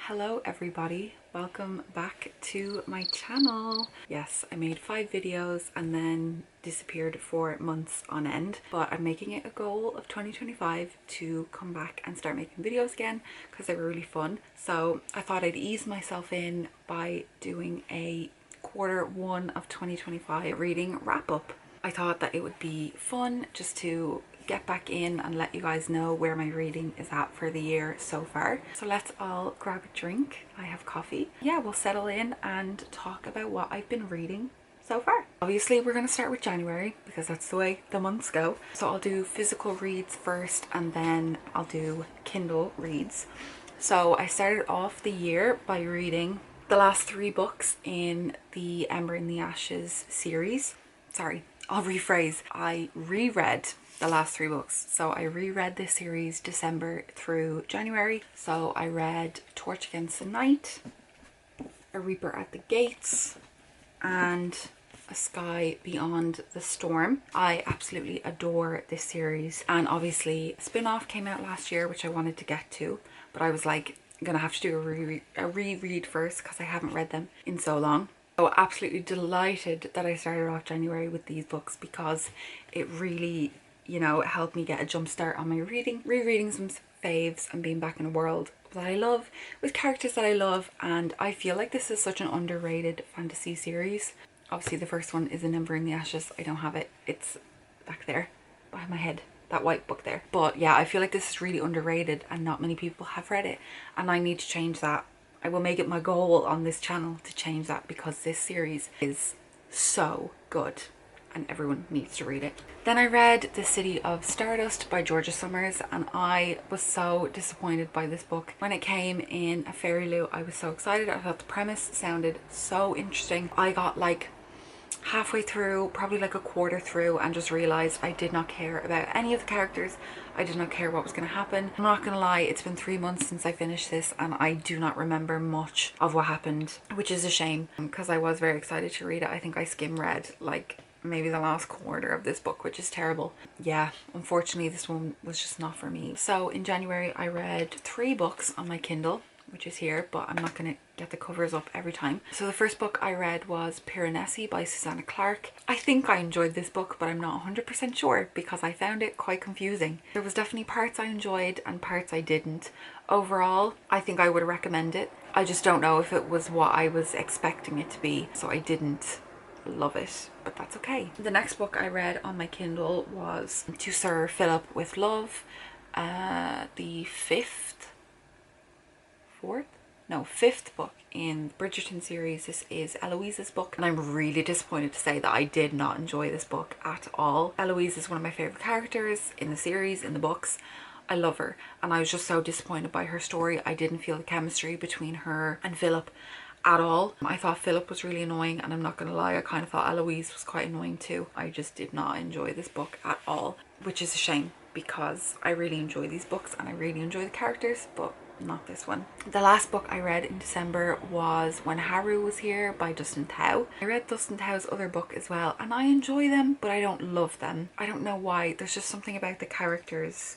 Hello everybody, welcome back to my channel. Yes, I made 5 videos and then disappeared for months on end, but I'm making it a goal of 2025 to come back and start making videos again because they were really fun. So I thought I'd ease myself in by doing a Q1 of 2025 reading wrap up. I thought that it would be fun just to get back in and let you guys know where my reading is at for the year so far. So let's all grab a drink. I have coffee. Yeah, we'll settle in and talk about what I've been reading so far. Obviously we're going to start with January because that's the way the months go. So I'll do physical reads first and then I'll do Kindle reads. So I started off the year by reading the last 3 books in the Ember in the Ashes series. Sorry, I'll rephrase. I reread the last 3 books. So I reread this series December through January. So I read Torch Against the Night, A Reaper at the Gates, and A Sky Beyond the Storm. I absolutely adore this series, and obviously a spin-off came out last year which I wanted to get to, but I was like, I'm gonna have to do a reread first because I haven't read them in so long. So absolutely delighted that I started off January with these books because it really, you know, helped me get a jump start on my reading, rereading some faves and being back in a world that I love with characters that I love. And I feel like this is such an underrated fantasy series. Obviously the first one is An Ember in the Ashes. I don't have it, it's back there behind my head, that white book there. But yeah, I feel like this is really underrated and not many people have read it, and I need to change that. I will make it my goal on this channel to change that because this series is so good and everyone needs to read it. Then I read The City of Stardust by Georgia Summers, and I was so disappointed by this book. When it came in a FairyLoot, I was so excited. I thought the premise sounded so interesting. I got like halfway through, probably like a quarter through, and just realized I did not care about any of the characters. I did not care what was going to happen. I'm not gonna lie, it's been 3 months since I finished this and I do not remember much of what happened, which is a shame because I was very excited to read it. I think I skim read like maybe the last quarter of this book, which is terrible. Yeah, unfortunately this one was just not for me. So in January I read 3 books on my Kindle, which is here, but I'm not going to get the covers up every time. So the first book I read was Piranesi by Susanna Clarke. I think I enjoyed this book, but I'm not 100% sure because I found it quite confusing. There was definitely parts I enjoyed and parts I didn't. Overall, I think I would recommend it. I just don't know if it was what I was expecting it to be, so I didn't love it, but that's okay. The next book I read on my Kindle was To Sir Philip with Love, the fifth book in the Bridgerton series. This is Eloise's book, and I'm really disappointed to say that I did not enjoy this book at all. Eloise is one of my favorite characters in the series, in the books. I love her, and I was just so disappointed by her story. I didn't feel the chemistry between her and Philip at all. I thought Philip was really annoying, and I'm not gonna lie, I kind of thought Eloise was quite annoying too. I just did not enjoy this book at all, which is a shame because I really enjoy these books and I really enjoy the characters, but not this one. The last book I read in December was When Haru Was Here by Dustin Tao. I read Dustin Tao's other book as well, and I enjoy them, but I don't love them. I don't know why. There's just something about the characters,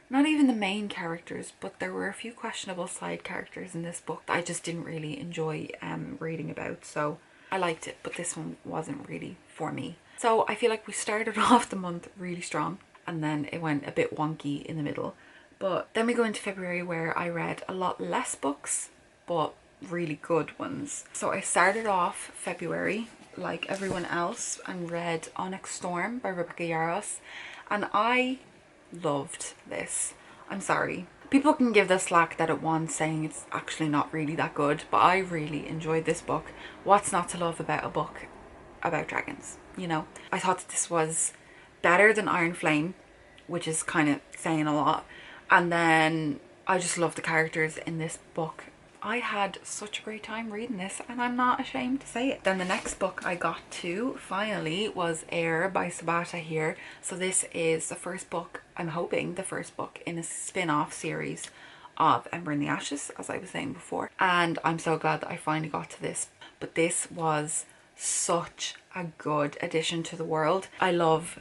not even the main characters, but there were a few questionable side characters in this book that I just didn't really enjoy reading about. So I liked it, but this one wasn't really for me. So I feel like we started off the month really strong and then it went a bit wonky in the middle. But then we go into February where I read a lot less books, but really good ones. So I started off February like everyone else and read Onyx Storm by Rebecca Yarros, and I loved this. I'm sorry. People can give this slack that it won, saying it's actually not really that good, but I really enjoyed this book. What's not to love about a book about dragons, you know? I thought that this was better than Iron Flame, which is kind of saying a lot. And then I just love the characters in this book. I had such a great time reading this, and I'm not ashamed to say it. Then the next book I got to finally was Air by Sabaa Tahir. So this is the first book, I'm hoping the first book in a spin-off series of Ember in the Ashes, as I was saying before. And I'm so glad that I finally got to this. But this was such a good addition to the world. I love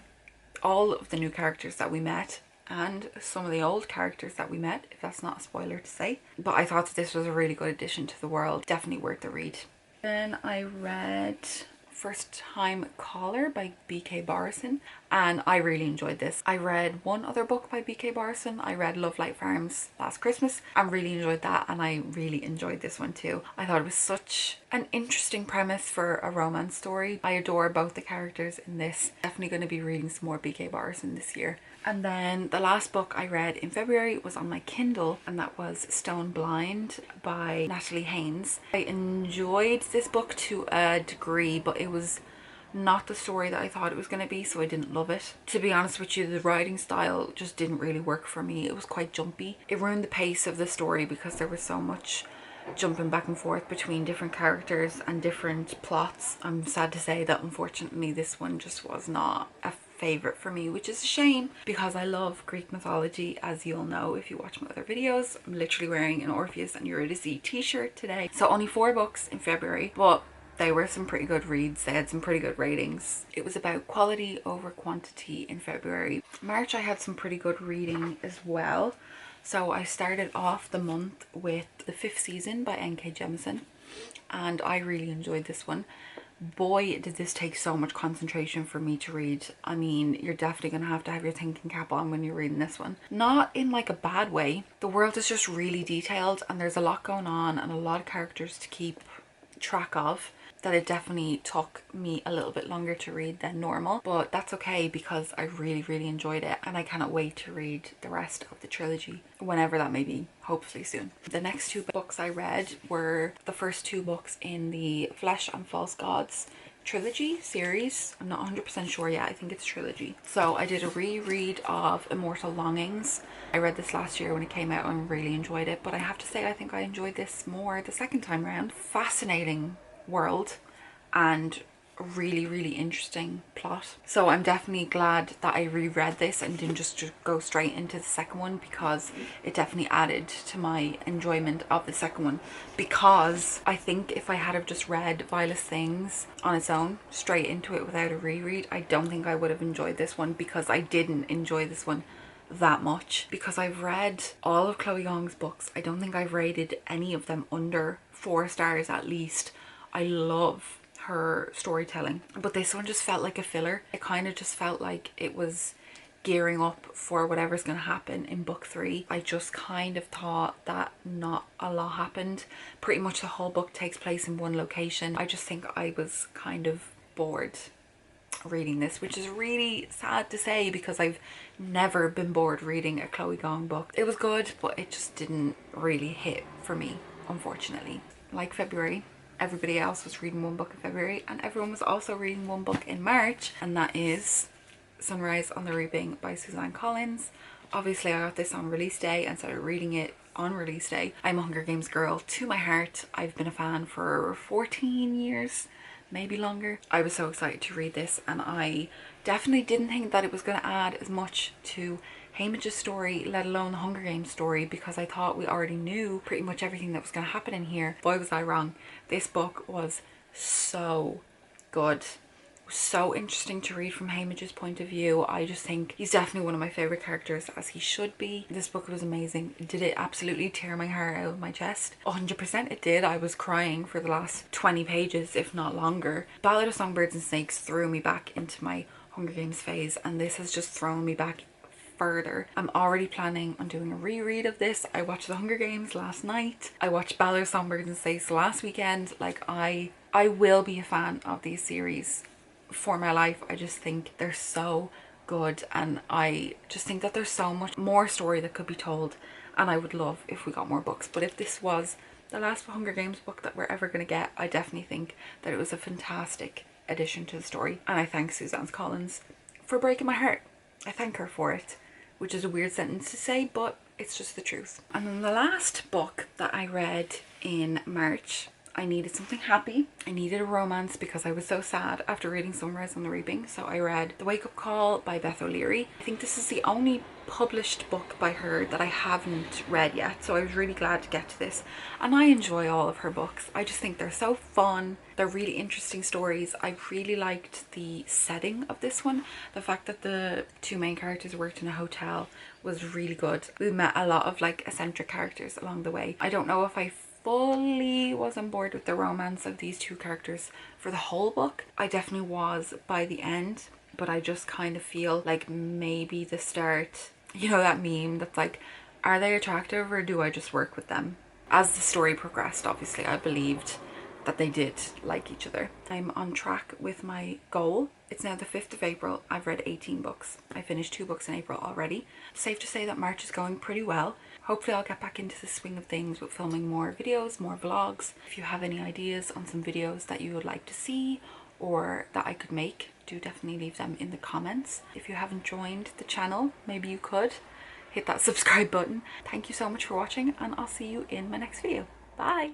all of the new characters that we met, and some of the old characters that we met, if that's not a spoiler to say. But I thought that this was a really good addition to the world. Definitely worth the read. Then I read First Time Caller by B.K. Barrison, and I really enjoyed this. I read one other book by B.K. Barrison. I read Love Light Farms last Christmas and really enjoyed that, and I really enjoyed this one too. I thought it was such an interesting premise for a romance story. I adore both the characters in this. Definitely going to be reading some more B.K. Barrison this year. And then the last book I read in February was on my Kindle, and that was Stone Blind by Natalie Haynes. I enjoyed this book to a degree, but it was not the story that I thought it was going to be, so I didn't love it. To be honest with you, the writing style just didn't really work for me. It was quite jumpy. It ruined the pace of the story because there was so much jumping back and forth between different characters and different plots. I'm sad to say that unfortunately this one just was not a favorite for me, which is a shame because I love Greek mythology, as you'll know if you watch my other videos. I'm literally wearing an Orpheus and Eurydice t-shirt today. So only 4 books in February, but they were some pretty good reads. They had some pretty good ratings. It was about quality over quantity in February. March I had some pretty good reading as well. So I started off the month with The Fifth Season by N.K. Jemisin, and I really enjoyed this one. Boy, did this take so much concentration for me to read. I mean, you're definitely gonna have to have your thinking cap on when you're reading this one. Not in like a bad way. The world is just really detailed and there's a lot going on and a lot of characters to keep track of, that it definitely took me a little bit longer to read than normal, but that's okay because I really enjoyed it, and I cannot wait to read the rest of the trilogy whenever that may be, hopefully soon. The next 2 books I read were the first 2 books in the Flesh and False Gods trilogy series. I'm not 100% sure yet. I think it's trilogy. So I did a reread of Immortal Longings. I read this last year when it came out and really enjoyed it, but I have to say I think I enjoyed this more the second time around. Fascinating world and really interesting plot. So I'm definitely glad that I reread this and didn't just go straight into the second one, because it definitely added to my enjoyment of the second one. Because I think if I had have just read Vilest Things on its own straight into it without a reread, I don't think I would have enjoyed this one, because I didn't enjoy this one that much. Because I've read all of Chloe Gong's books, I don't think I've rated any of them under 4 stars at least. I love her storytelling, but this one just felt like a filler. It kind of just felt like it was gearing up for whatever's going to happen in book 3. I just kind of thought that not a lot happened. Pretty much the whole book takes place in one location. I just think I was kind of bored reading this, which is really sad to say because I've never been bored reading a Chloe Gong book. It was good, but it just didn't really hit for me, unfortunately. Like February, everybody else was reading 1 book in February, and everyone was also reading 1 book in March, and that is Sunrise on the Reaping by Suzanne Collins. Obviously I got this on release day and started reading it on release day. I'm a Hunger Games girl to my heart. I've been a fan for 14 years, maybe longer. I was so excited to read this, and I definitely didn't think that it was going to add as much to Haymitch's story, let alone the Hunger Games story, because I thought we already knew pretty much everything that was going to happen in here. Boy, was I wrong. This book was so good. So interesting to read from Haymitch's point of view. I just think he's definitely one of my favorite characters, as he should be. This book was amazing. Did it absolutely tear my heart out of my chest? 100% it did. I was crying for the last 20 pages, if not longer. Ballad of Songbirds and Snakes threw me back into my Hunger Games phase, and this has just thrown me back further. I'm already planning on doing a reread of this. I watched The Hunger Games last night. I watched Ballad of Songbirds and Snakes last weekend. Like, I will be a fan of these series for my life. I just think they're so good, and I just think that there's so much more story that could be told, and I would love if we got more books. But if this was the last Hunger Games book that we're ever going to get, I definitely think that it was a fantastic addition to the story, and I thank Suzanne Collins for breaking my heart. I thank her for it, which is a weird sentence to say, but it's just the truth. And then the last book that I read in March, I needed something happy. I needed a romance because I was so sad after reading Sunrise on the Reaping. So I read The Wake Up Call by Beth O'Leary. I think this is the only published book by her that I haven't read yet, so I was really glad to get to this. And I enjoy all of her books. I just think they're so fun. They're really interesting stories. I really liked the setting of this one. The fact that the two main characters worked in a hotel was really good. We met a lot of like eccentric characters along the way. I don't know if I fully was on board with the romance of these two characters for the whole book. I definitely was by the end, but I just kind of feel like maybe the start, you know, that meme that's like, are they attractive or do I just work with them? As the story progressed, obviously I believed that they did like each other. I'm on track with my goal. It's now the 5th of April. I've read 18 books. I finished 2 books in April already. Safe to say that March is going pretty well. Hopefully I'll get back into the swing of things with filming more videos, more vlogs. If you have any ideas on some videos that you would like to see or that I could make, do definitely leave them in the comments. If you haven't joined the channel, maybe you could hit that subscribe button. Thank you so much for watching, and I'll see you in my next video. Bye!